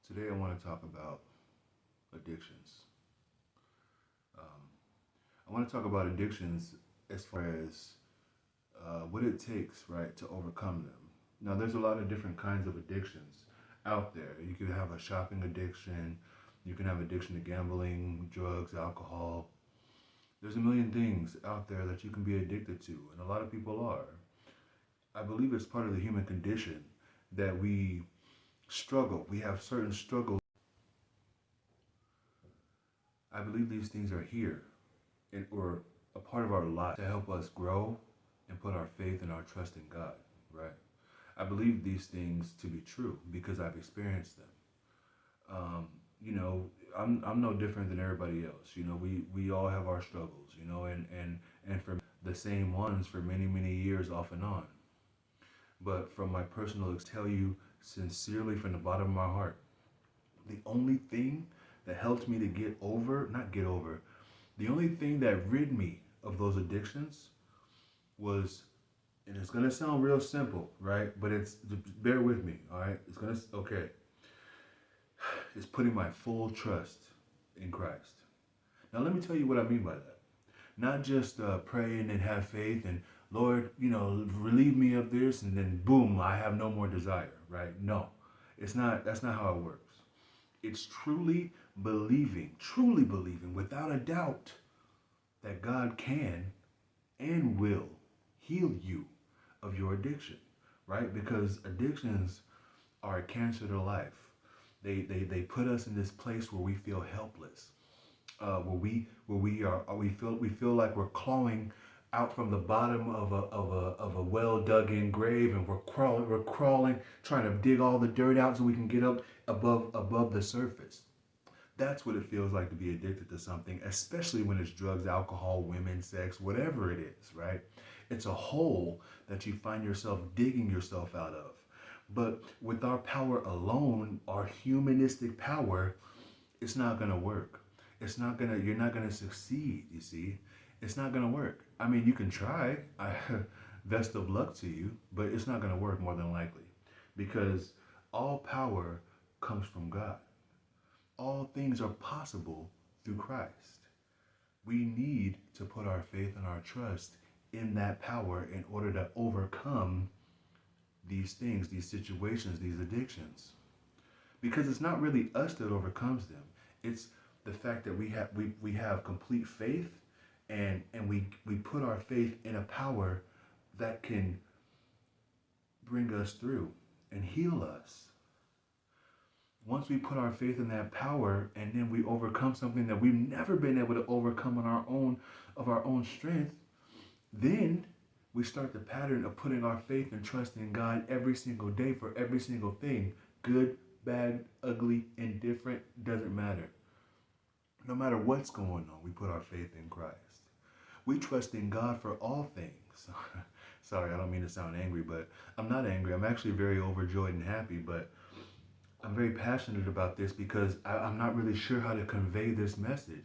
Today, I want to talk about addictions. Um, I want to talk about addictions as far as what it takes, right, to overcome them. Now, there's a lot of different kinds of addictions out there. You could have a shopping addiction, you can have addiction to gambling, drugs, alcohol. There's a million things out there that you can be addicted to, and a lot of people are. I believe it's part of the human condition that we struggle. We have certain struggles. I believe these things are here or a part of our life to help us grow and put our faith and our trust in God, right? I believe these things to be true because I've experienced them. Um, you know, I'm no different than everybody else. We all have our struggles, and for the same ones for many, many years off and on. But from my personal tell you sincerely from the bottom of my heart, the only thing that helped me to not get over, the only thing that rid me of those addictions was, and it's gonna sound real simple, right? But bear with me, all right? Okay. It's putting my full trust in Christ. Now, let me tell you what I mean by that. Not just praying and have faith and Lord, relieve me of this, and then boom, I have no more desire, right? No, it's not. That's not how it works. It's truly believing without a doubt that God can and will heal you of your addiction, right? Because addictions are a cancer to life. They put us in this place where we feel helpless, we feel like we're clawing out from the bottom of a well dug in grave, and we're crawling trying to dig all the dirt out so we can get up above the surface. That's what it feels like to be addicted to something, especially when it's drugs, alcohol, women, sex, whatever it is, right? It's a hole that you find yourself digging yourself out of. But with our power alone, our humanistic power, it's not going to work. You're not going to succeed, you see? It's not going to work. I mean, you can try. Best of luck to you, but it's not going to work more than likely because all power comes from God. All things are possible through Christ. We need to put our faith and our trust in that power in order to overcome these things, these situations, these addictions. Because it's not really us that overcomes them. It's the fact that we have complete faith, and we put our faith in a power that can bring us through and heal us. Once we put our faith in that power and then we overcome something that we've never been able to overcome on our own strength, then we start the pattern of putting our faith and trust in God every single day for every single thing. Good, bad, ugly, indifferent, doesn't matter. No matter what's going on, we put our faith in Christ. We trust in God for all things. Sorry, I don't mean to sound angry, but I'm not angry. I'm actually very overjoyed and happy, but I'm very passionate about this because I'm not really sure how to convey this message.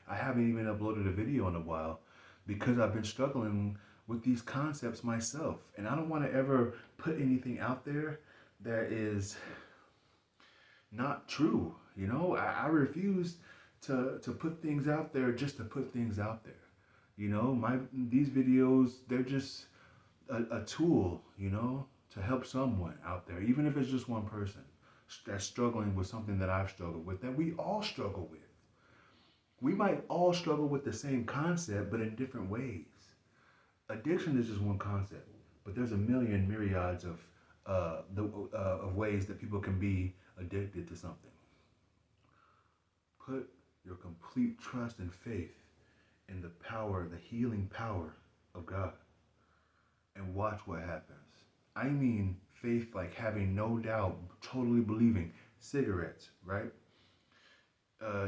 I haven't even uploaded a video in a while because I've been struggling with these concepts myself. And I don't want to ever put anything out there that is not true. I refuse to put things out there just to put things out there. These videos, they're just a tool, to help someone out there, even if it's just one person that's struggling with something that I've struggled with, that we all struggle with. We might all struggle with the same concept, but in different ways. Addiction is just one concept, but there's a million myriads of ways that people can be addicted to something. Put your complete trust and faith in the power, the healing power of God, and watch what happens. I mean, faith like having no doubt, totally believing. Cigarettes, right?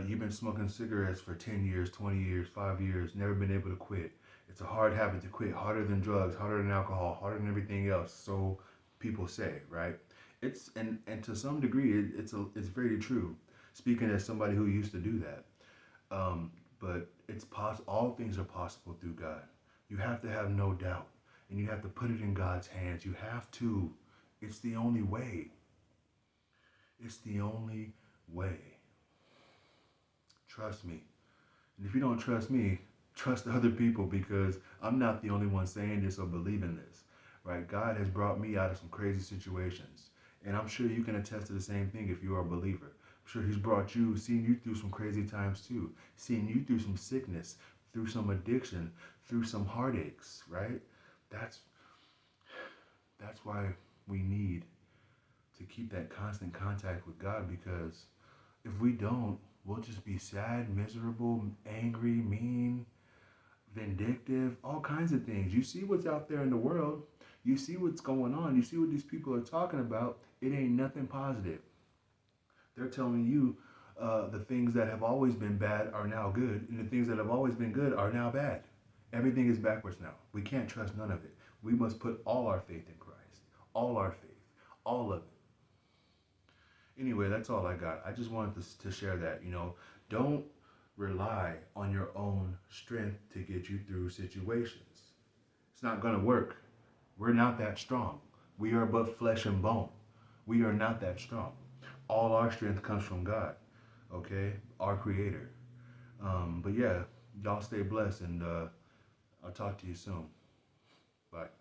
You've been smoking cigarettes for 10 years, 20 years, 5 years, never been able to quit. It's a hard habit to quit, harder than drugs, harder than alcohol, harder than everything else. So people say, right? And to some degree, it's very true. Speaking as somebody who used to do that, but it's all things are possible through God. You have to have no doubt, and you have to put it in God's hands. You have to. It's the only way. It's the only way. Trust me. And if you don't trust me, trust other people because I'm not the only one saying this or believing this. Right? God has brought me out of some crazy situations. And I'm sure you can attest to the same thing if you are a believer. I'm sure He's brought you, seen you through some crazy times too, seen you through some sickness, through some addiction, through some heartaches, right? That's that's why we need to keep that constant contact with God because if we don't, we'll just be sad, miserable, angry, mean, vindictive, all kinds of things. You see what's out there in the world. You see what's going on. You see what these people are talking about. It ain't nothing positive. They're telling you the things that have always been bad are now good, and the things that have always been good are now bad. Everything is backwards now. We can't trust none of it. We must put all our faith in Christ. All our faith. All of it. Anyway, that's all I got. I just wanted to share that. Don't rely on your own strength to get you through situations. It's not going to work. We're not that strong. We are but flesh and bone. We are not that strong. All our strength comes from God, okay? Our Creator. But yeah, y'all stay blessed and I'll talk to you soon. Bye.